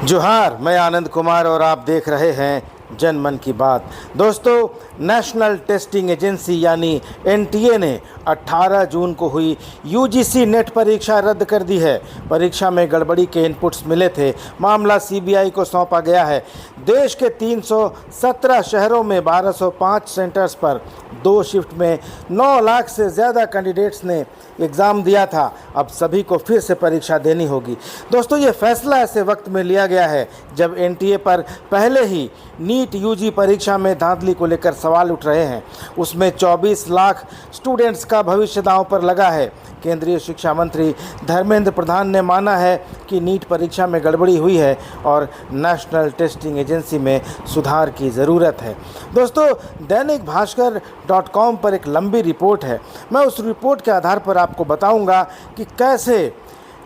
जोहार, मैं आनंद कुमार और आप देख रहे हैं जन मन की बात। दोस्तों, नेशनल टेस्टिंग एजेंसी यानी एनटीए ने 18 जून को हुई यूजीसी नेट परीक्षा रद्द कर दी है। परीक्षा में गड़बड़ी के इनपुट्स मिले थे। मामला सीबीआई को सौंपा गया है। देश के 317 शहरों में 1205 सेंटर्स पर 2 शिफ्ट में 9 लाख से ज़्यादा कैंडिडेट्स ने एग्ज़ाम दिया था। अब सभी को फिर से परीक्षा देनी होगी। दोस्तों, ये फैसला ऐसे वक्त में लिया गया है जब एनटीए पर पहले ही नीट यूजी परीक्षा में धांधली को लेकर सवाल उठ रहे हैं। उसमें 24 लाख स्टूडेंट्स का भविष्य दांव पर लगा है। केंद्रीय शिक्षा मंत्री धर्मेंद्र प्रधान ने माना है कि नीट परीक्षा में गड़बड़ी हुई है और नेशनल टेस्टिंग एजेंसी में सुधार की ज़रूरत है। दोस्तों, दैनिक भास्कर.com पर एक लंबी रिपोर्ट है। मैं उस रिपोर्ट के आधार पर आपको बताऊंगा कि कैसे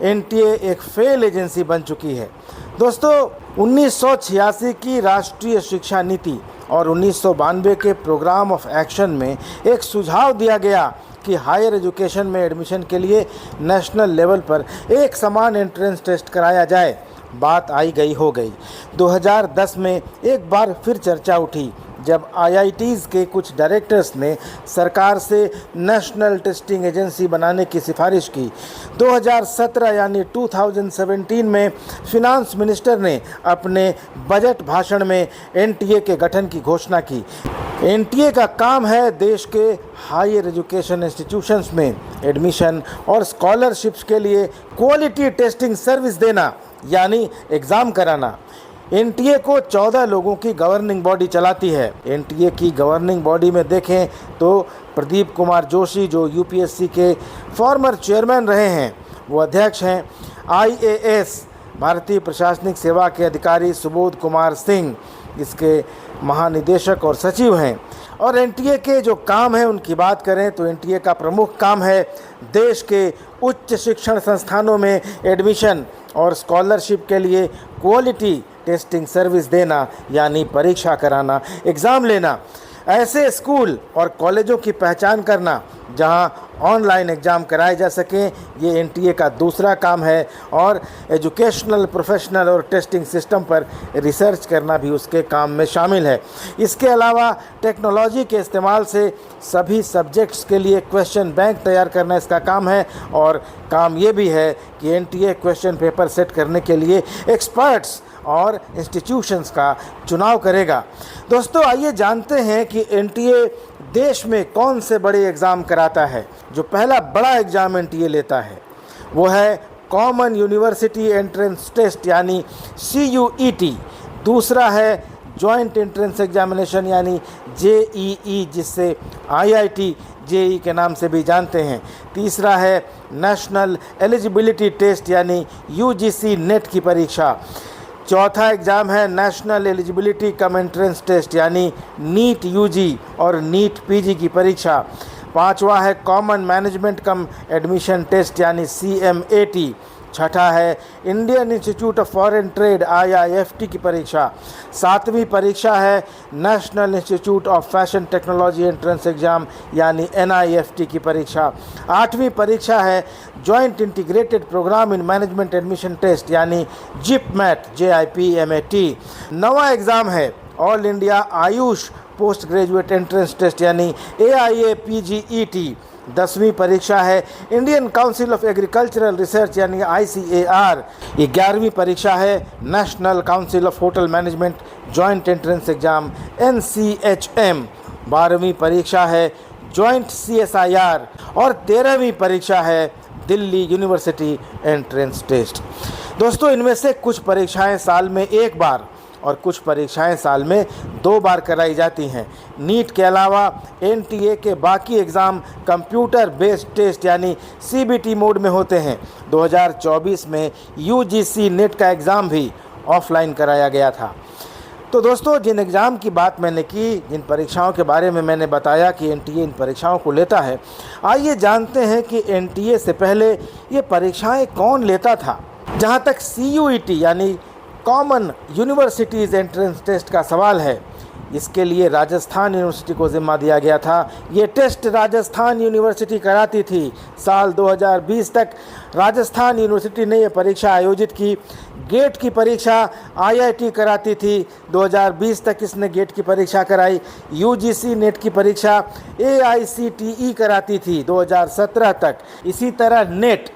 एनटीए एक फेल एजेंसी बन चुकी है। दोस्तों, 1986 की राष्ट्रीय शिक्षा नीति और 1992 के प्रोग्राम ऑफ एक्शन में एक सुझाव दिया गया कि हायर एजुकेशन में एडमिशन के लिए नेशनल लेवल पर एक समान एंट्रेंस टेस्ट कराया जाए। बात आई गई हो गई। 2010 में एक बार फिर चर्चा उठी जब आईआईटीज़ के कुछ डायरेक्टर्स ने सरकार से नेशनल टेस्टिंग एजेंसी बनाने की सिफारिश की। 2017 यानी 2017 में फिनांस मिनिस्टर ने अपने बजट भाषण में एनटीए के गठन की घोषणा की। एनटीए का काम है देश के हायर एजुकेशन इंस्टीट्यूशंस में एडमिशन और स्कॉलरशिप्स के लिए क्वालिटी टेस्टिंग सर्विस देना, यानी एग्ज़ाम कराना। एनटीए को 14 लोगों की गवर्निंग बॉडी चलाती है। एनटीए की गवर्निंग बॉडी में देखें तो प्रदीप कुमार जोशी, जो यूपीएससी के फॉर्मर चेयरमैन रहे हैं, वो अध्यक्ष हैं। आईएएस भारतीय प्रशासनिक सेवा के अधिकारी सुबोध कुमार सिंह इसके महानिदेशक और सचिव हैं। और एनटीए के जो काम है उनकी बात करें तो एनटीए का प्रमुख काम है देश के उच्च शिक्षण संस्थानों में एडमिशन और स्कॉलरशिप के लिए क्वालिटी टेस्टिंग सर्विस देना, यानी परीक्षा कराना, एग्ज़ाम लेना। ऐसे स्कूल और कॉलेजों की पहचान करना जहां ऑनलाइन एग्ज़ाम कराए जा सकें, ये एनटीए का दूसरा काम है। और एजुकेशनल, प्रोफेशनल और टेस्टिंग सिस्टम पर रिसर्च करना भी उसके काम में शामिल है। इसके अलावा टेक्नोलॉजी के इस्तेमाल से सभी सब्जेक्ट्स के लिए क्वेश्चन बैंक तैयार करना इसका काम है। और काम ये भी है कि एनटीए क्वेश्चन पेपर सेट करने के लिए एक्सपर्ट्स और इंस्टीट्यूशंस का चुनाव करेगा। दोस्तों, आइए जानते हैं कि एनटीए देश में कौन से बड़े एग्ज़ाम कराता है। जो पहला बड़ा एग्ज़ाम एनटीए लेता है वो है कॉमन यूनिवर्सिटी एंट्रेंस टेस्ट यानी CUET। दूसरा है जॉइंट एंट्रेंस एग्जामिनेशन यानी JEE, जिससे IIT JEE के नाम से भी जानते हैं। तीसरा है नेशनल एलिजिबिलिटी टेस्ट यानी UGC नेट की परीक्षा। चौथा एग्ज़ाम है national eligibility cum entrance test यानी नीट यूजी और नीट पीजी की परीक्षा। पांचवा है common management cum admission test यानी CMAT। छठा है Indian institute of foreign trade IIFT की परीक्षा। सातवीं परीक्षा है national institute of fashion technology entrance exam यानी NIFT की परीक्षा। आठवीं परीक्षा है joint integrated programme in management admission test यानी JIPMAT। नवा एग्ज़ाम है all India Ayush post graduate entrance test यानी AIAPGET। 10वीं परीक्षा है Indian council of agricultural research यानी ICAR। 11वीं परीक्षा है national council of hotel management joint entrance exam NCHM। 12वीं परीक्षा है जॉइंट CSIR और 13वीं परीक्षा है दिल्ली यूनिवर्सिटी एंट्रेंस टेस्ट। दोस्तों, इनमें से कुछ परीक्षाएं साल में एक बार और कुछ परीक्षाएं साल में 2 बार कराई जाती हैं। नीट के अलावा एनटीए के बाकी एग्ज़ाम कंप्यूटर बेस्ड टेस्ट यानी CBT मोड में होते हैं। 2024 में UGC नेट का एग्ज़ाम भी ऑफलाइन कराया गया था। तो दोस्तों, जिन एग्ज़ाम की बात मैंने की, जिन परीक्षाओं के बारे में मैंने बताया कि एनटीए इन परीक्षाओं को लेता है, आइए जानते हैं कि एनटीए से पहले ये परीक्षाएं कौन लेता था। जहां तक CUET यानी कॉमन यूनिवर्सिटीज़ एंट्रेंस टेस्ट का सवाल है, इसके लिए राजस्थान यूनिवर्सिटी को ज़िम्मा दिया गया था। ये टेस्ट राजस्थान यूनिवर्सिटी कराती थी। साल 2020 तक राजस्थान यूनिवर्सिटी ने यह परीक्षा आयोजित की। गेट की परीक्षा आईआईटी कराती थी। 2020 तक इसने गेट की परीक्षा कराई। यूजीसी नेट की परीक्षा एआईसीटीई कराती थी 2017 तक। इसी तरह नेट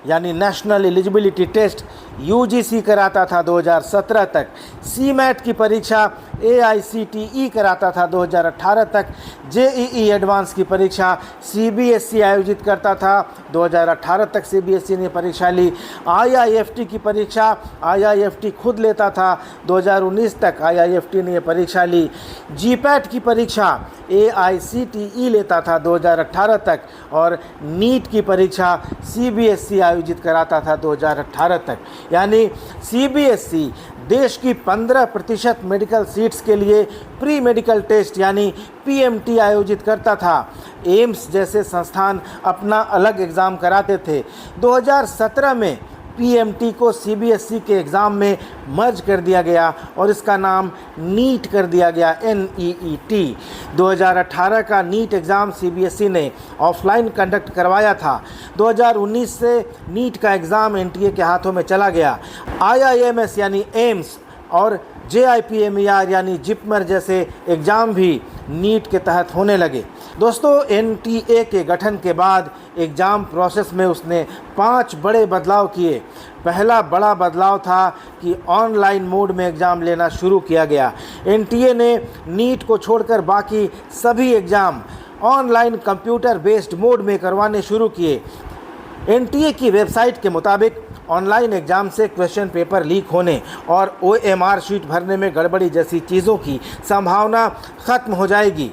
यानी नेशनल एलिजिबिलिटी टेस्ट यूजीसी कराता था 2017 तक। सीमैट की परीक्षा एआईसीटीई कराता था 2018 तक। जेईई एडवांस की परीक्षा सीबीएसई आयोजित करता था। 2018 तक सीबीएसई ने परीक्षा ली। आईआईएफटी की परीक्षा आईआईएफटी खुद लेता था। 2019 तक आईआईएफटी ने परीक्षा ली। जीपैट की परीक्षा एआईसीटीई लेता था 2018 तक और नीट की परीक्षा सीबीएसई आयोजित कराता था 2018 तक। यानी सीबीएसई देश की 15% मेडिकल सीट्स के लिए प्री मेडिकल टेस्ट यानी पीएमटी आयोजित करता था। एम्स जैसे संस्थान अपना अलग एग्ज़ाम कराते थे। 2017 में पीएमटी को सीबीएसई के एग्ज़ाम में मर्ज कर दिया गया और इसका नाम नीट कर दिया गया, NEET। 2018 का नीट एग्ज़ाम सीबीएसई ने ऑफलाइन कंडक्ट करवाया था। 2019 से नीट का एग्ज़ाम एनटीए के हाथों में चला गया। IIMS यानी एम्स और JIPMER यानी जिपमर जैसे एग्ज़ाम भी नीट के तहत होने लगे। दोस्तों, एनटीए के गठन के बाद एग्ज़ाम प्रोसेस में उसने 5 बड़े बदलाव किए। पहला बड़ा बदलाव था कि ऑनलाइन मोड में एग्ज़ाम लेना शुरू किया गया। एनटीए ने नीट को छोड़कर बाकी सभी exam online computer based mode में करवाने शुरू किए। एनटीए की वेबसाइट के मुताबिक ऑनलाइन एग्ज़ाम से क्वेश्चन पेपर लीक होने और OMR शीट भरने में गड़बड़ी जैसी चीज़ों की संभावना ख़त्म हो जाएगी।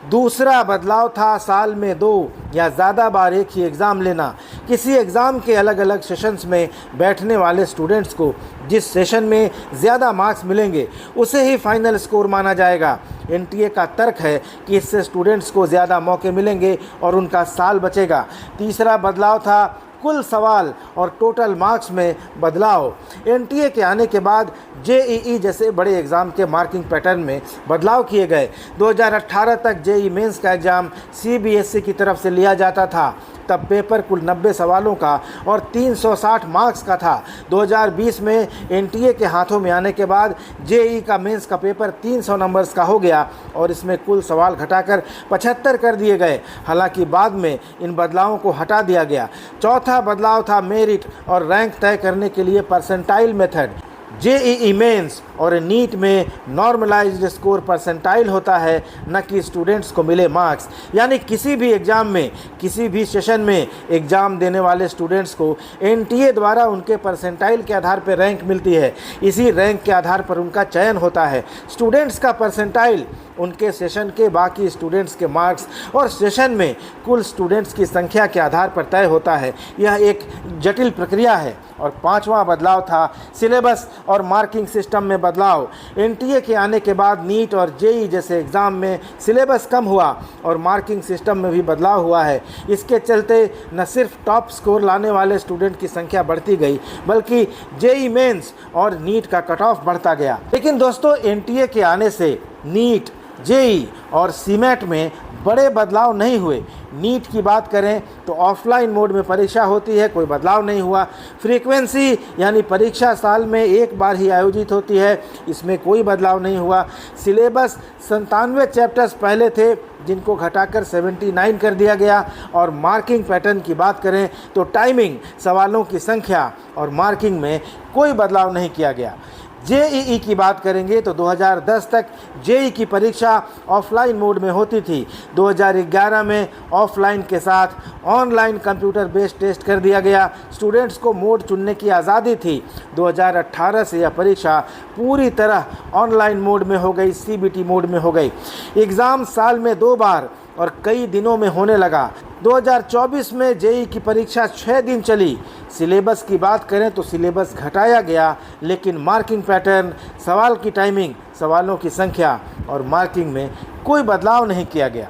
दूसरा बदलाव था साल में 2 या ज़्यादा बार एक ही एग्ज़ाम लेना। किसी एग्ज़ाम के अलग अलग सेशंस में बैठने वाले स्टूडेंट्स को जिस सेशन में ज़्यादा मार्क्स मिलेंगे उसे ही फाइनल स्कोर माना जाएगा। एनटीए का तर्क है कि इससे स्टूडेंट्स को ज़्यादा मौके मिलेंगे और उनका साल बचेगा। तीसरा बदलाव था कुल सवाल और टोटल मार्क्स में बदलाव। एनटीए के आने के बाद जेईई जैसे बड़े एग्ज़ाम के मार्किंग पैटर्न में बदलाव किए गए। 2018 तक जेईई मेंस का एग्ज़ाम सीबीएसई की तरफ से लिया जाता था। तब पेपर कुल 90 सवालों का और 360 मार्क्स का था। 2020 में एनटीए के हाथों में आने के बाद जेईई का मेंस का पेपर 300 नंबर्स का हो गया और इसमें कुल सवाल घटाकर 75 कर दिए गए। हालांकि बाद में इन बदलावों को हटा दिया गया। चौथा बदलाव था मेरिट और रैंक तय करने के लिए परसेंटाइल मेथड। जेईई मेंस और नीट में नॉर्मलाइज्ड स्कोर परसेंटाइल होता है, न कि स्टूडेंट्स को मिले मार्क्स। यानी किसी भी एग्ज़ाम में किसी भी सेशन में एग्ज़ाम देने वाले स्टूडेंट्स को एनटीए द्वारा उनके परसेंटाइल के आधार पर रैंक मिलती है। इसी रैंक के आधार पर उनका चयन होता है। स्टूडेंट्स का परसेंटाइल उनके सेशन के बाकी स्टूडेंट्स के मार्क्स और सेशन में कुल स्टूडेंट्स की संख्या के आधार पर तय होता है। यह एक जटिल प्रक्रिया है। और पांचवा बदलाव था सिलेबस और मार्किंग सिस्टम में बदलाव। एनटीए के आने के बाद नीट और जेईई जैसे एग्ज़ाम में सिलेबस कम हुआ और मार्किंग सिस्टम में भी बदलाव हुआ है। इसके चलते न सिर्फ टॉप स्कोर लाने वाले स्टूडेंट की संख्या बढ़ती गई बल्कि जेईई मेंस और नीट का कट ऑफ बढ़ता गया। लेकिन दोस्तों, एनटीए के आने से नीट, जेईई और सीमैट में बड़े बदलाव नहीं हुए। नीट की बात करें तो ऑफलाइन मोड में परीक्षा होती है, कोई बदलाव नहीं हुआ। फ्रीक्वेंसी यानी परीक्षा साल में एक बार ही आयोजित होती है, इसमें कोई बदलाव नहीं हुआ। सिलेबस 97 चैप्टर्स पहले थे जिनको घटाकर 79 कर दिया गया। और मार्किंग पैटर्न की बात करें तो टाइमिंग, सवालों की संख्या और मार्किंग में कोई बदलाव नहीं किया गया। जेईई की बात करेंगे तो 2010 तक जेईई की परीक्षा ऑफलाइन मोड में होती थी। 2011 में ऑफलाइन के साथ ऑनलाइन कंप्यूटर बेस्ड टेस्ट कर दिया गया। स्टूडेंट्स को मोड चुनने की आज़ादी थी। 2018 से यह परीक्षा पूरी तरह ऑनलाइन मोड में हो गई, सीबीटी मोड में हो गई। एग्ज़ाम साल में 2 बार और कई दिनों में होने लगा। 2024 में जेईई की परीक्षा 6 दिन चली। सिलेबस की बात करें तो सिलेबस घटाया गया, लेकिन मार्किंग पैटर्न, सवाल की टाइमिंग, सवालों की संख्या और मार्किंग में कोई बदलाव नहीं किया गया।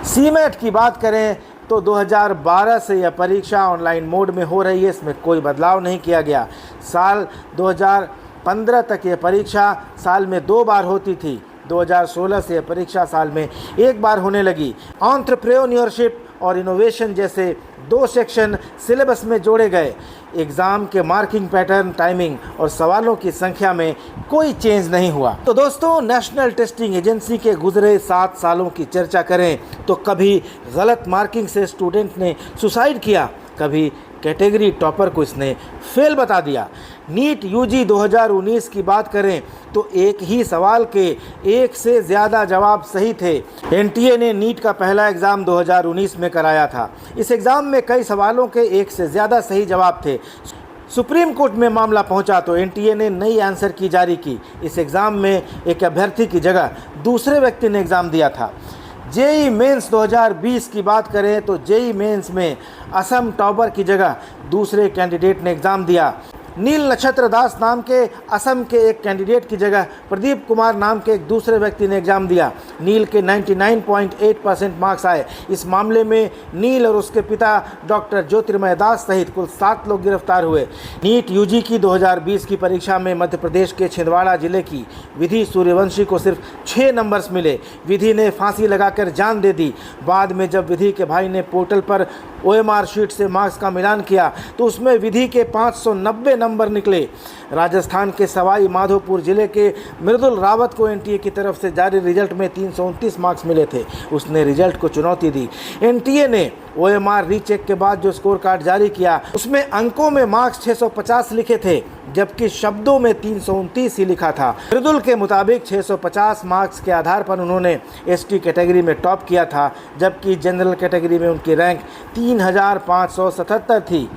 सीमैट की बात करें तो 2012 से यह परीक्षा ऑनलाइन मोड में हो रही है, इसमें कोई बदलाव नहीं किया गया। साल 2015 तक यह परीक्षा साल में 2 बार होती थी। 2016 से परीक्षा साल में एक बार होने लगी। एंटरप्रेन्योरशिप और इनोवेशन जैसे 2 सेक्शन सिलेबस में जोड़े गए। एग्ज़ाम के मार्किंग पैटर्न, टाइमिंग और सवालों की संख्या में कोई चेंज नहीं हुआ। तो दोस्तों, नेशनल टेस्टिंग एजेंसी के गुजरे 7 सालों की चर्चा करें तो कभी गलत मार्किंग से स्टूडेंट ने सुसाइड किया, कभी कैटेगरी टॉपर को इसने फेल बता दिया। नीट यूजी 2019 की बात करें तो एक ही सवाल के 1 से ज़्यादा जवाब सही थे। एनटीए ने नीट का पहला एग्ज़ाम 2019 में कराया था। इस एग्ज़ाम में कई सवालों के 1 से ज़्यादा सही जवाब थे। सुप्रीम कोर्ट में मामला पहुंचा तो एनटीए ने नई आंसर की जारी की। इस एग्ज़ाम में एक अभ्यर्थी की जगह दूसरे व्यक्ति ने एग्ज़ाम दिया था। जेई मेंस 2020 की बात करें तो जेई मेंस में असम टॉपर की जगह दूसरे कैंडिडेट ने एग्ज़ाम दिया। नील नक्षत्र दास नाम के असम के एक कैंडिडेट की जगह प्रदीप कुमार नाम के एक दूसरे व्यक्ति ने एग्ज़ाम दिया। नील के 99.8% मार्क्स आए। इस मामले में नील और उसके पिता डॉक्टर ज्योतिर्मय दास सहित कुल 7 लोग गिरफ्तार हुए। नीट यूजी की 2020 की परीक्षा में मध्य प्रदेश के छिंदवाड़ा जिले की विधि सूर्यवंशी को सिर्फ 6 नंबर्स मिले। विधि ने फांसी लगाकर जान दे दी। बाद में जब विधि के भाई ने पोर्टल पर OMR शीट से मार्क्स का मिलान किया तो उसमें विधि के 590 नंबर निकले। राजस्थान के सवाई माधोपुर जिले के मृदुल रावत को एनटीए की तरफ से जारी रिजल्ट में 329 मार्क्स मिले थे। उसने रिजल्ट को चुनौती दी। एनटीए ने OMR रीचेक के बाद जो स्कोर कार्ड जारी किया उसमें अंकों में मार्क्स 650 लिखे थे, जबकि शब्दों में 329 ही लिखा था। मृदुल के मुताबिक 650 मार्क्स के आधार पर उन्होंने एसटी कैटेगरी में टॉप किया था, जबकि जनरल कैटेगरी में उनकी रैंक 3577 थी।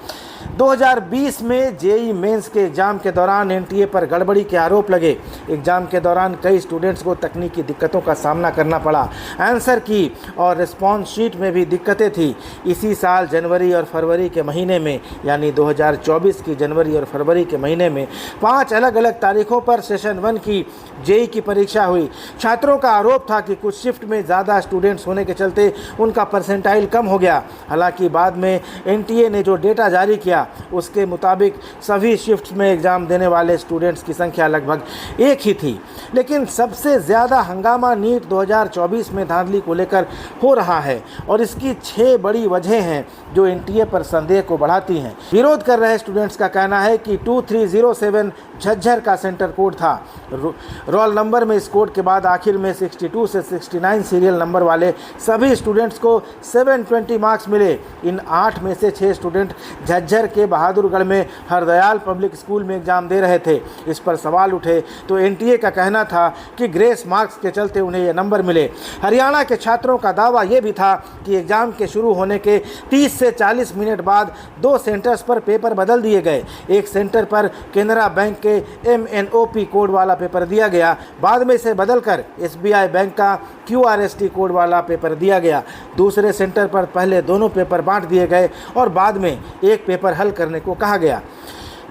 2020 में जेई मेंस के एग्ज़ाम के दौरान एनटीए पर गड़बड़ी के आरोप लगे। एग्ज़ाम के दौरान कई स्टूडेंट्स को तकनीकी दिक्कतों का सामना करना पड़ा। आंसर की और रिस्पॉन्स शीट में भी दिक्कतें थी। इसी साल जनवरी और फरवरी के महीने में, यानी 2024 की जनवरी और फरवरी के महीने में 5 अलग अलग तारीखों पर सेशन 1 की जेई की परीक्षा हुई। छात्रों का आरोप था कि कुछ शिफ्ट में ज़्यादा स्टूडेंट्स होने के चलते उनका परसेंटाइल कम हो गया। हालांकि बाद में एनटीए ने जो डेटा जारी किया उसके मुताबिक सभी शिफ्ट्स में एग्ज़ाम देने वाले स्टूडेंट्स की संख्या लगभग एक ही थी। लेकिन सबसे ज़्यादा हंगामा नीट 2024 में धांधली को लेकर हो रहा है और इसकी 6 बड़ी वजहें हैं जो एनटीए पर संदेह को बढ़ाती हैं। विरोध कर रहे स्टूडेंट्स का कहना है कि 2307 झज्जर का सेंटर कोड था। रोल नंबर में इस कोड के बाद आखिर में 62 से 69 सीरियल नंबर वाले सभी स्टूडेंट्स को 720 मार्क्स मिले। इन 8 में से 6 स्टूडेंट झज्जर के बहादुरगढ़ में हरदयाल पब्लिक स्कूल में एग्जाम दे रहे थे। इस पर सवाल उठे तो एनटीए का कहना था कि ग्रेस मार्क्स के चलते उन्हें ये नंबर मिले। हरियाणा के छात्रों का दावा ये भी था कि एग्जाम के शुरू होने के 30 से 40 मिनट बाद 2 सेंटर्स पर पेपर बदल दिए गए। एक सेंटर पर केनरा बैंक के MNOP कोड वाला पेपर दिया गया, बाद में इसे बदलकर SBI बैंक का QRST कोड वाला पेपर दिया गया। दूसरे सेंटर पर पहले दोनों पेपर बांट दिए गए और बाद में एक पेपर हल करने को कहा गया।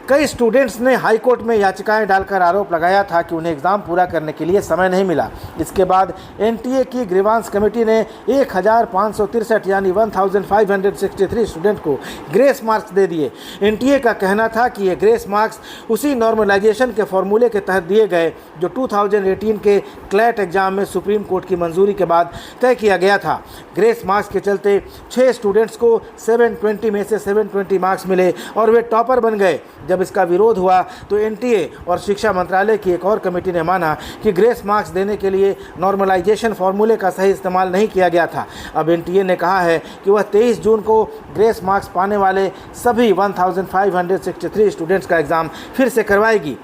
कई स्टूडेंट्स ने हाई कोर्ट में याचिकाएं डालकर आरोप लगाया था कि उन्हें एग्ज़ाम पूरा करने के लिए समय नहीं मिला। इसके बाद एनटीए की ग्रीवांस कमेटी ने 1563 यानी 1563 स्टूडेंट को ग्रेस मार्क्स दे दिए। एनटीए का कहना था कि ये ग्रेस मार्क्स उसी नॉर्मलाइजेशन के फॉर्मूले के तहत दिए गए जो 2018 के क्लैट एग्ज़ाम में सुप्रीम कोर्ट की मंजूरी के बाद तय किया गया था। ग्रेस मार्क्स के चलते 6 स्टूडेंट्स को 720 में से 720 मार्क्स मिले और वे टॉपर बन गए। जब इसका विरोध हुआ तो एनटीए और शिक्षा मंत्रालय की एक और कमेटी ने माना कि ग्रेस मार्क्स देने के लिए नॉर्मलाइजेशन फॉर्मूले का सही इस्तेमाल नहीं किया गया था। अब एनटीए ने कहा है कि वह 23 जून को ग्रेस मार्क्स पाने वाले सभी 1563 स्टूडेंट्स का एग्ज़ाम फिर से करवाएगी।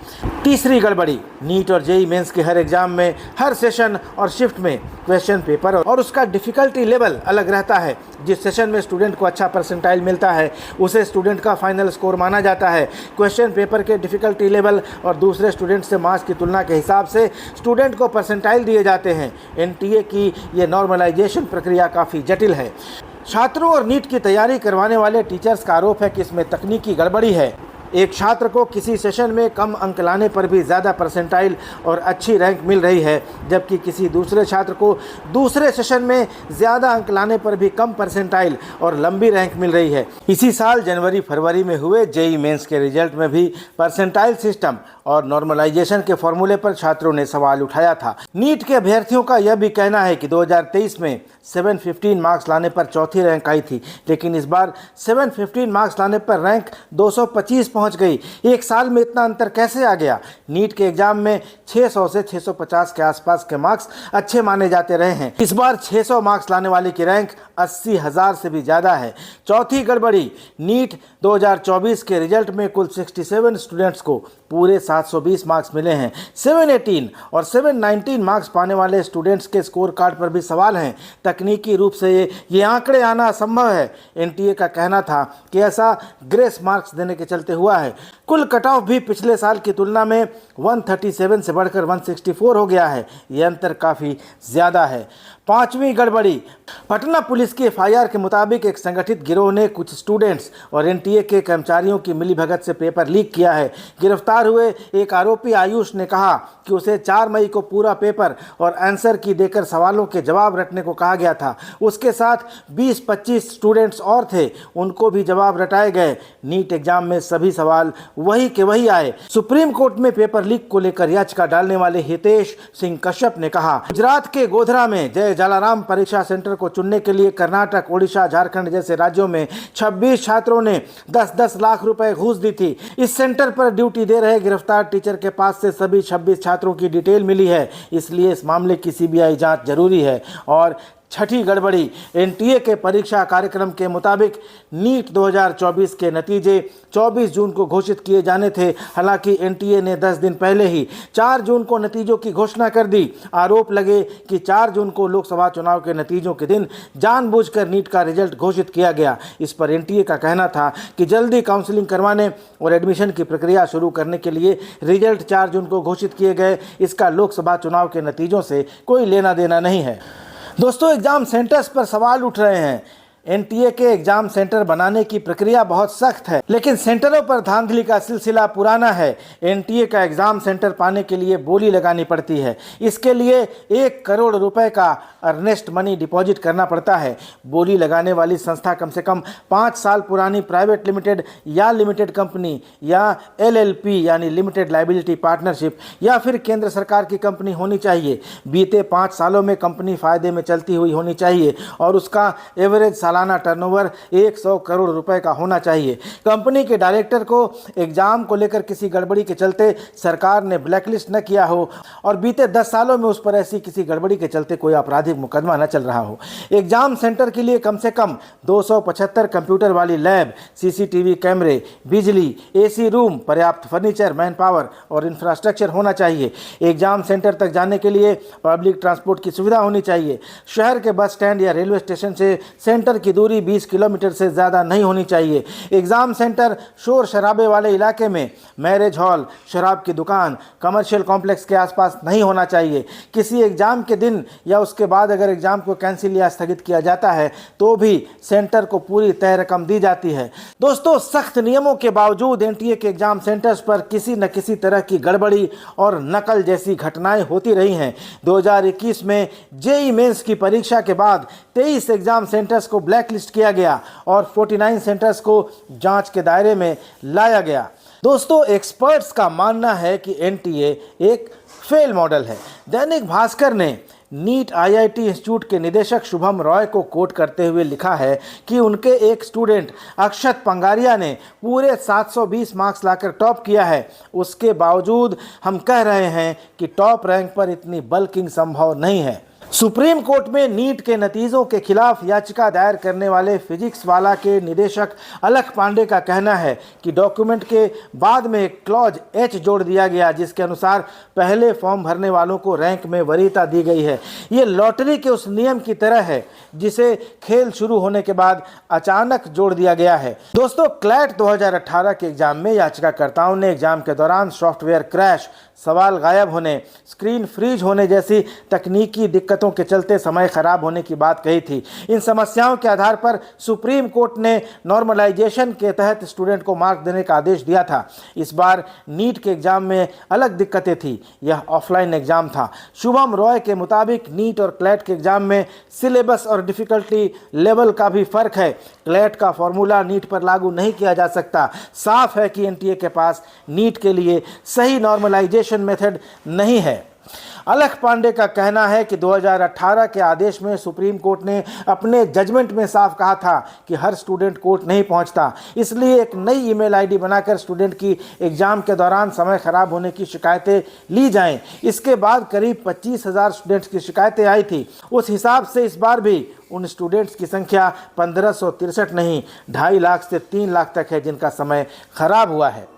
तीसरी गड़बड़ी, नीट और जेई मेंस के हर एग्ज़ाम में हर सेशन और शिफ्ट में क्वेश्चन पेपर और उसका डिफ़िकल्टी लेवल अलग रहता है। जिस सेशन में स्टूडेंट को अच्छा परसेंटाइल मिलता है उसे स्टूडेंट का फाइनल स्कोर माना जाता है। क्वेश्चन पेपर के डिफ़िकल्टी लेवल और दूसरे स्टूडेंट से मार्क्स की तुलना के हिसाब से स्टूडेंट को परसेंटाइल दिए जाते हैं। एनटीए की ये नॉर्मलाइजेशन प्रक्रिया काफ़ी जटिल है। छात्रों और नीट की तैयारी करवाने वाले टीचर्स का आरोप है कि इसमें तकनीकी गड़बड़ी है। एक छात्र को किसी सेशन में कम अंक लाने पर भी ज़्यादा परसेंटाइल और अच्छी रैंक मिल रही है, जबकि किसी दूसरे छात्र को दूसरे सेशन में ज़्यादा अंक लाने पर भी कम परसेंटाइल और लंबी रैंक मिल रही है। इसी साल जनवरी फरवरी में हुए जेई मेंस के रिजल्ट में भी परसेंटाइल सिस्टम और नॉर्मलाइजेशन के फॉर्मूले पर छात्रों ने सवाल उठाया था। नीट के अभ्यर्थियों का यह भी कहना है कि 2023 में 715 मार्क्स लाने पर चौथी रैंक आई थी, लेकिन इस बार 715 मार्क्स लाने पर रैंक 225 पहुंच गई। एक साल में इतना अंतर कैसे आ गया? नीट के एग्जाम में 600 से 650 के आसपास के मार्क्स अच्छे माने जाते रहे हैं। इस बार 600 मार्क्स लाने वाले की रैंक 80,000 से भी ज़्यादा है। चौथी गड़बड़ी, नीट 2024 के रिजल्ट में कुल 67 स्टूडेंट्स को पूरे 720 मार्क्स मिले हैं। 718 और 719 मार्क्स पाने वाले स्टूडेंट्स के स्कोर कार्ड पर भी सवाल हैं। तकनीकी रूप से ये आंकड़े आना असंभव है। एनटीए का कहना था कि ऐसा ग्रेस मार्क्स देने के चलते हुआ है। कुल कट ऑफ भी पिछले साल की तुलना में 137 से बढ़कर 164 हो गया है। ये अंतर काफ़ी ज़्यादा है। पांचवी गड़बड़ी, पटना पुलिस की एफआईआर के मुताबिक एक संगठित गिरोह ने कुछ स्टूडेंट्स और एनटीए के कर्मचारियों की मिलीभगत से पेपर लीक किया है। गिरफ्तार हुए एक आरोपी आयुष ने कहा कि उसे 4 मई को पूरा पेपर और आंसर की देकर सवालों के जवाब रटने को कहा गया था। उसके साथ 20-25 स्टूडेंट्स और थे, उनको भी जवाब रटाए गए। नीट एग्जाम में सभी सवाल वही के वही आए। सुप्रीम कोर्ट में पेपर लीक को लेकर याचिका डालने वाले हितेश सिंह कश्यप ने कहा, गुजरात के गोधरा में जय जलाराम परीक्षा सेंटर को चुनने के लिए कर्नाटक, ओडिशा, झारखंड जैसे राज्यों में 26 छात्रों ने 10-10 लाख रुपए घूस दी थी। इस सेंटर पर ड्यूटी दे रहे गिरफ्तार टीचर के पास से सभी 26 छात्रों की डिटेल मिली है। इसलिए इस मामले की सीबीआई जांच जरूरी है। और छठी गड़बड़ी, एनटीए के परीक्षा कार्यक्रम के मुताबिक नीट 2024 के नतीजे 24 जून को घोषित किए जाने थे। हालांकि एनटीए ने 10 दिन पहले ही 4 जून को नतीजों की घोषणा कर दी। आरोप लगे कि 4 जून को लोकसभा चुनाव के नतीजों के दिन जानबूझकर नीट का रिजल्ट घोषित किया गया। इस पर एनटीए का कहना था कि जल्दी काउंसलिंग करवाने और एडमिशन की प्रक्रिया शुरू करने के लिए रिजल्ट 4 जून को घोषित किए गए। इसका लोकसभा चुनाव के नतीजों से कोई लेना देना नहीं है। दोस्तों, एग्जाम सेंटर्स पर सवाल उठ रहे हैं। एनटीए के एग्जाम सेंटर बनाने की प्रक्रिया बहुत सख्त है, लेकिन सेंटरों पर धांधली का सिलसिला पुराना है। एनटीए का एग्जाम सेंटर पाने के लिए बोली लगानी पड़ती है। इसके लिए 1 करोड़ रुपए का अर्नेस्ट मनी डिपॉजिट करना पड़ता है। बोली लगाने वाली संस्था कम से कम 5 साल पुरानी प्राइवेट लिमिटेड या लिमिटेड कंपनी या LLP यानी लिमिटेड लाइबिलिटी पार्टनरशिप या फिर केंद्र सरकार की कंपनी होनी चाहिए। बीते 5 सालों में कंपनी फायदे में चलती हुई होनी चाहिए और उसका एवरेज सालाना टर्नओवर 100 करोड़ रुपए का होना चाहिए। कंपनी के डायरेक्टर को एग्जाम को लेकर किसी गड़बड़ी के चलते सरकार ने ब्लैकलिस्ट न किया हो और बीते 10 सालों में उस पर ऐसी किसी गड़बड़ी के चलते कोई आपराधिक मुकदमा न चल रहा हो। एग्जाम सेंटर के लिए कम से कम 275 कंप्यूटर वाली लैब, CCTV कैमरे, बिजली, AC रूम, पर्याप्त फर्नीचर, मैन पावर और इंफ्रास्ट्रक्चर होना चाहिए। एग्जाम सेंटर तक जाने के लिए पब्लिक ट्रांसपोर्ट की सुविधा होनी चाहिए। शहर के बस स्टैंड या रेलवे स्टेशन से सेंटर की दूरी 20 किलोमीटर से ज़्यादा नहीं होनी चाहिए। एग्जाम सेंटर शोर शराबे वाले इलाके में, मैरिज हॉल, शराब की दुकान, कमर्शियल कॉम्प्लेक्स के आसपास नहीं होना चाहिए। किसी एग्जाम के दिन या उसके बाद अगर एग्जाम को कैंसिल या स्थगित किया जाता है तो भी सेंटर को पूरी तय रकम दी जाती है। दोस्तों, सख्त नियमों के बावजूद एनटीए के एग्जाम सेंटर्स पर किसी न किसी तरह की गड़बड़ी और नकल जैसी घटनाएं होती रही हैं। 2021 में जेईई मेंस की परीक्षा के बाद 23 एग्जाम सेंटर्स को ब्लैकलिस्ट किया गया और 49 सेंटर्स को जांच के दायरे में लाया गया। दोस्तों, एक्सपर्ट्स का मानना है कि एनटीए एक फेल मॉडल है। दैनिक भास्कर ने नीट IIT इंस्टीट्यूट के निदेशक शुभम रॉय को कोट करते हुए लिखा है कि उनके एक स्टूडेंट अक्षत पंगारिया ने पूरे 720 मार्क्स लाकर टॉप किया है। उसके बावजूद हम कह रहे हैं कि टॉप रैंक पर इतनी बल्किंग संभव नहीं है। सुप्रीम कोर्ट में नीट के नतीजों के खिलाफ याचिका दायर करने वाले फिजिक्स वाला के निदेशक अलख पांडे का कहना है कि डॉक्यूमेंट के बाद में एक क्लॉज H जोड़ दिया गया, जिसके अनुसार पहले फॉर्म भरने वालों को रैंक में वरीयता दी गई है। ये लॉटरी के उस नियम की तरह है जिसे खेल शुरू होने के बाद अचानक जोड़ दिया गया है। दोस्तों, क्लैट 2018 के एग्जाम में याचिकाकर्ताओं ने एग्जाम के दौरान सॉफ्टवेयर क्रैश, सवाल गायब होने, स्क्रीन फ्रीज होने जैसी तकनीकी दिक्कतों दिक्कतों के चलते समय खराब होने की बात कही थी। इन समस्याओं के आधार पर सुप्रीम कोर्ट ने नॉर्मलाइजेशन के तहत स्टूडेंट को मार्क्स देने का आदेश दिया था। इस बार नीट के एग्जाम में अलग दिक्कतें थी, यह ऑफलाइन एग्जाम था। शुभम रॉय के मुताबिक नीट और क्लैट के एग्जाम में सिलेबस और डिफिकल्टी लेवल का भी फर्क है। क्लैट का फॉर्मूला नीट पर लागू नहीं किया जा सकता। साफ है कि एनटीए के पास नीट के लिए सही नॉर्मलाइजेशन मेथड नहीं है। अलख पांडे का कहना है कि 2018 के आदेश में सुप्रीम कोर्ट ने अपने जजमेंट में साफ कहा था कि हर स्टूडेंट कोर्ट नहीं पहुंचता, इसलिए एक नई ईमेल आईडी बनाकर स्टूडेंट की एग्जाम के दौरान समय खराब होने की शिकायतें ली जाएं। इसके बाद करीब 25,000 स्टूडेंट्स की शिकायतें आई थी। उस हिसाब से इस बार भी उन स्टूडेंट्स की संख्या 1563 नहीं 2.5 लाख से 3 लाख तक है जिनका समय खराब हुआ है।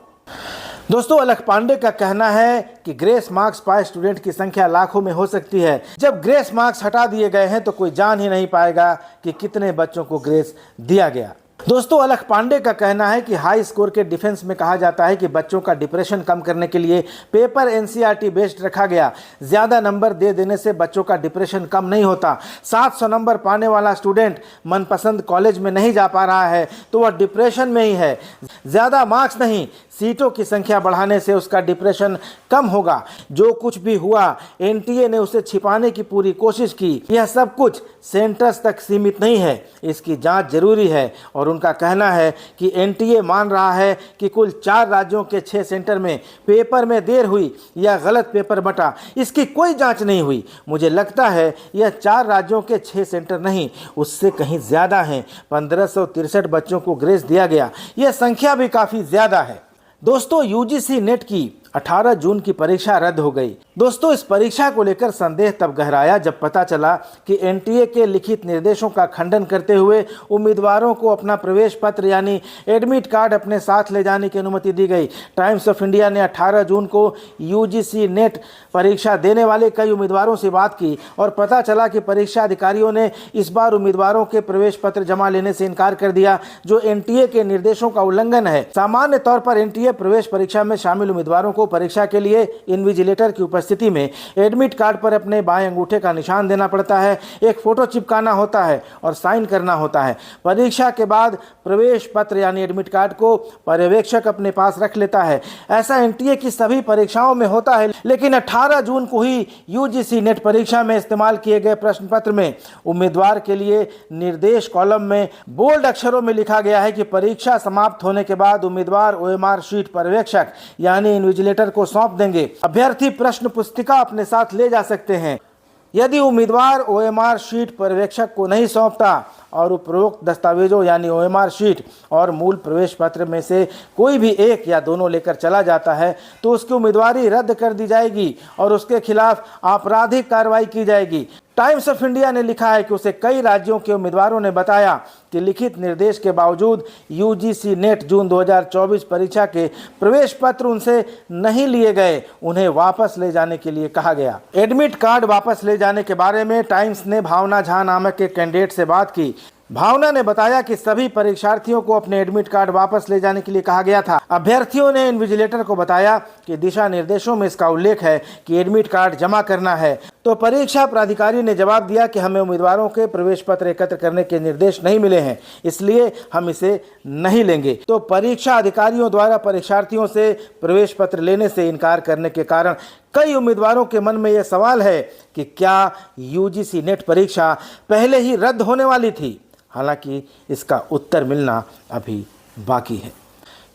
दोस्तों, अलख पांडे का कहना है कि ग्रेस मार्क्स पाए स्टूडेंट की संख्या लाखों में हो सकती है। जब ग्रेस मार्क्स हटा दिए गए हैं तो कोई जान ही नहीं पाएगा कि कितने बच्चों को ग्रेस दिया गया। दोस्तों, अलख पांडे का कहना है कि हाई स्कोर के डिफेंस में कहा जाता है कि बच्चों का डिप्रेशन कम करने के लिए पेपर एनसीईआरटी बेस्ड रखा गया। ज़्यादा नंबर दे देने से बच्चों का डिप्रेशन कम नहीं होता। 700 नंबर पाने वाला स्टूडेंट मनपसंद कॉलेज में नहीं जा पा रहा है तो वह डिप्रेशन में ही है। ज़्यादा मार्क्स नहीं, सीटों की संख्या बढ़ाने से उसका डिप्रेशन कम होगा। जो कुछ भी हुआ एनटीए ने उसे छिपाने की पूरी कोशिश की। यह सब कुछ सेंटर्स तक सीमित नहीं है, इसकी जांच जरूरी है। और उनका कहना है कि एनटीए मान रहा है कि कुल 4 राज्यों के 6 सेंटर में पेपर में देर हुई या गलत पेपर बटा, इसकी कोई जांच नहीं हुई। मुझे लगता है यह 4 राज्यों के 6 सेंटर नहीं, उससे कहीं ज़्यादा हैं। 1563 बच्चों को ग्रेस दिया गया, यह संख्या भी काफ़ी ज़्यादा है। दोस्तों, यूजीसी नेट की 18 जून की परीक्षा रद्द हो गई। दोस्तों, इस परीक्षा को लेकर संदेह तब गहराया जब पता चला कि एनटीए के लिखित निर्देशों का खंडन करते हुए उम्मीदवारों को अपना प्रवेश पत्र यानी एडमिट कार्ड अपने साथ ले जाने की अनुमति दी गई। टाइम्स ऑफ इंडिया ने 18 जून को यूजीसी नेट परीक्षा देने वाले कई उम्मीदवारों से बात की और पता चला कि परीक्षा अधिकारियों ने इस बार उम्मीदवारों के प्रवेश पत्र जमा लेने से इनकार कर दिया, जो एनटीए के निर्देशों का उल्लंघन है। सामान्य तौर पर एनटीए प्रवेश परीक्षा में शामिल उम्मीदवारों को परीक्षा के लिए इन्विजिलेटर की उपस्थिति में एडमिट कार्ड पर अपने बाएं अंगूठे का निशान देना पड़ता है, एक फोटो चिपकाना होता है और साइन करना होता है। परीक्षा के बाद प्रवेश पत्र यानी एडमिट कार्ड को पर्यवेक्षक अपने पास रख लेता है। ऐसा एनटीए की सभी परीक्षाओं में होता है, लेकिन 18 जून को ही यूजीसी नेट परीक्षा में इस्तेमाल किए गए प्रश्न पत्र में उम्मीदवार के लिए निर्देश कॉलम में बोल्ड अक्षरों में लिखा गया है कि परीक्षा समाप्त होने के बाद उम्मीदवार ओएमआर शीट पर्यवेक्षक यानी इन्विजिलेटर को सौंप देंगे। अभ्यर्थी प्रश्न पुस्तिका अपने साथ ले जा सकते हैं। यदि उम्मीदवार ओएमआर शीट पर्यवेक्षक को नहीं सौंपता और उपरोक्त दस्तावेजों यानी ओएमआर शीट और मूल प्रवेश पत्र में से कोई भी एक या दोनों लेकर चला जाता है तो उसकी उम्मीदवारी रद्द कर दी जाएगी और उसके खिलाफ आपराधिक कार्रवाई की जाएगी। टाइम्स ऑफ इंडिया ने लिखा है कि उसे कई राज्यों के उम्मीदवारों ने बताया कि लिखित निर्देश के बावजूद यूजीसी नेट जून 2024 परीक्षा के प्रवेश पत्र उनसे नहीं लिए गए, उन्हें वापस ले जाने के लिए कहा गया। एडमिट कार्ड वापस ले जाने के बारे में टाइम्स ने भावना झा नामक एक कैंडिडेट से बात की। भावना ने बताया कि सभी परीक्षार्थियों को अपने एडमिट कार्ड वापस ले जाने के लिए कहा गया था। अभ्यर्थियों ने इन्विजिलेटर को बताया कि दिशा निर्देशों में इसका उल्लेख है कि एडमिट कार्ड जमा करना है, तो परीक्षा प्राधिकारी ने जवाब दिया कि हमें उम्मीदवारों के प्रवेश पत्र एकत्र करने के निर्देश नहीं मिले हैं, इसलिए हम इसे नहीं लेंगे। तो परीक्षा अधिकारियों द्वारा परीक्षार्थियों से प्रवेश पत्र लेने से इनकार करने के कारण कई उम्मीदवारों के मन में यह सवाल है कि क्या यूजीसी नेट परीक्षा पहले ही रद्द होने वाली थी। हालांकि इसका उत्तर मिलना अभी बाकी है।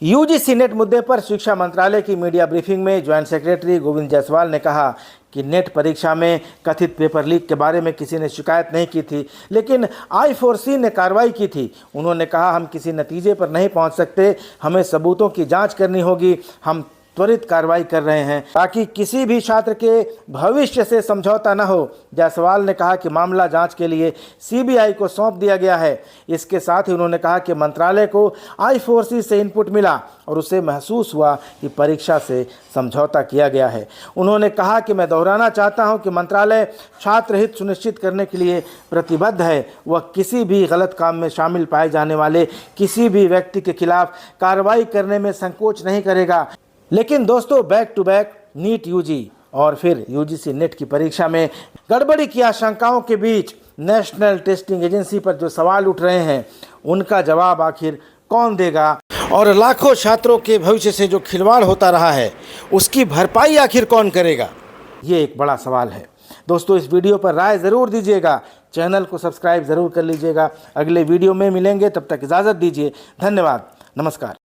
यूजीसी नेट मुद्दे पर शिक्षा मंत्रालय की मीडिया ब्रीफिंग में ज्वाइंट सेक्रेटरी गोविंद जायसवाल ने कहा कि नेट परीक्षा में कथित पेपर लीक के बारे में किसी ने शिकायत नहीं की थी, लेकिन I4C ने कार्रवाई की थी। उन्होंने कहा, हम किसी नतीजे पर नहीं पहुंच सकते, हमें सबूतों की जांच करनी होगी। हम त्वरित कार्रवाई कर रहे हैं ताकि किसी भी छात्र के भविष्य से समझौता न हो। जायसवाल ने कहा कि मामला जांच के लिए सीबीआई को सौंप दिया गया है। इसके साथ ही उन्होंने कहा कि मंत्रालय को I4C से इनपुट मिला और उसे महसूस हुआ कि परीक्षा से समझौता किया गया है। उन्होंने कहा कि मैं दोहराना चाहता हूं कि मंत्रालय छात्र हित सुनिश्चित करने के लिए प्रतिबद्ध है। वह किसी भी गलत काम में शामिल पाए जाने वाले किसी भी व्यक्ति के खिलाफ कार्रवाई करने में संकोच नहीं करेगा। लेकिन दोस्तों, back to back NEET UG और फिर यूजीसी नेट की परीक्षा में गड़बड़ी की आशंकाओं के बीच नेशनल टेस्टिंग एजेंसी पर जो सवाल उठ रहे हैं उनका जवाब आखिर कौन देगा, और लाखों छात्रों के भविष्य से जो खिलवाड़ होता रहा है उसकी भरपाई आखिर कौन करेगा, ये एक बड़ा सवाल है। दोस्तों, इस वीडियो पर राय ज़रूर दीजिएगा, चैनल को सब्सक्राइब ज़रूर कर लीजिएगा। अगले वीडियो में मिलेंगे, तब तक इजाज़त दीजिए। धन्यवाद, नमस्कार।